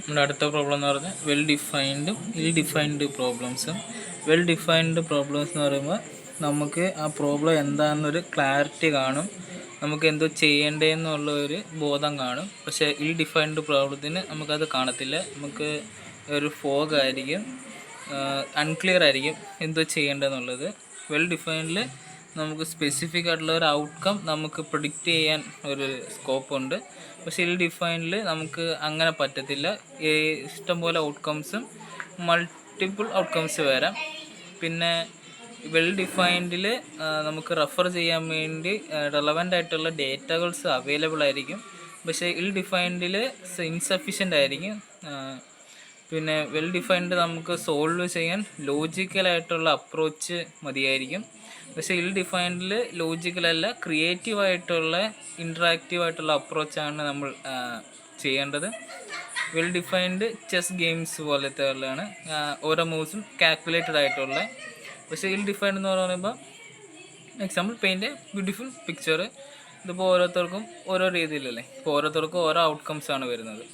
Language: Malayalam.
നമ്മുടെ അടുത്ത പ്രോബ്ലം എന്ന് പറഞ്ഞാൽ വെൽ ഡിഫൈൻഡും ഇൽ ഡിഫൈൻഡ് പ്രോബ്ലംസും. വെൽ ഡിഫൈൻഡ് പ്രോബ്ലംസ് എന്ന് പറയുമ്പോൾ നമുക്ക് ആ പ്രോബ്ലം എന്താണെന്നൊരു ക്ലാരിറ്റി കാണും, നമുക്ക് എന്തോ ചെയ്യേണ്ടതെന്നുള്ള ഒരു ബോധം കാണും. പക്ഷേ ഇൽ ഡിഫൈൻഡ് പ്രോബ്ലത്തിന് നമുക്കത് കാണത്തില്ല, നമുക്ക് ഒരു ഫോഗ് ആയിരിക്കും, അൺക്ലിയർ ആയിരിക്കും എന്തോ ചെയ്യേണ്ടതെന്നുള്ളത്. വെൽ ഡിഫൈൻഡിൽ നമുക്ക് സ്പെസിഫിക് ആയിട്ടുള്ള ഒരു ഔട്ട്കം നമുക്ക് പ്രിഡിക്റ്റ് ചെയ്യാൻ ഒരു സ്കോപ്പുണ്ട്. പക്ഷേ ഇൽ ഡിഫൈൻഡിൽ നമുക്ക് അങ്ങനെ പറ്റത്തില്ല. ഇഷ്ടംപോലെ ഔട്ട്കംസും മൾട്ടിപ്പിൾ ഔട്ട്കംസ് വരാം. പിന്നെ വെൽ ഡിഫൈൻഡിൽ നമുക്ക് റെഫർ ചെയ്യാൻ വേണ്ടി റെലവൻ്റ് ആയിട്ടുള്ള ഡേറ്റകൾസ് അവൈലബിൾ ആയിരിക്കും. പക്ഷേ ഇൽ ഡിഫൈൻഡിൽ ഇൻസഫിഷ്യൻ്റ് ആയിരിക്കും. പിന്നെ വെൽ ഡിഫൈൻഡ് നമുക്ക് സോൾവ് ചെയ്യാൻ ലോജിക്കലായിട്ടുള്ള അപ്രോച്ച് മതിയായിരിക്കും. പക്ഷേ ഇൽ ഡിഫൈൻഡിൽ ലോജിക്കലല്ല, ക്രിയേറ്റീവായിട്ടുള്ള ഇൻട്രാക്റ്റീവായിട്ടുള്ള അപ്രോച്ചാണ് നമ്മൾ ചെയ്യേണ്ടത്. വെൽ ഡിഫൈൻഡ് ചെസ് ഗെയിംസ് പോലത്തെ ഉള്ളതാണ്, ഓരോ മൂവ്സും കാൽക്കുലേറ്റഡ് ആയിട്ടുള്ള. പക്ഷേ ഇൽ ഡിഫൈൻഡ് എന്ന് പറയുമ്പോൾ example paint A beautiful picture, ഇതിപ്പോൾ ഓരോരുത്തർക്കും ഓരോ രീതിയിലല്ലേ, ഇപ്പോൾ ഓരോരുത്തർക്കും ഓരോ ഔട്ട്കംസാണ് വരുന്നത്.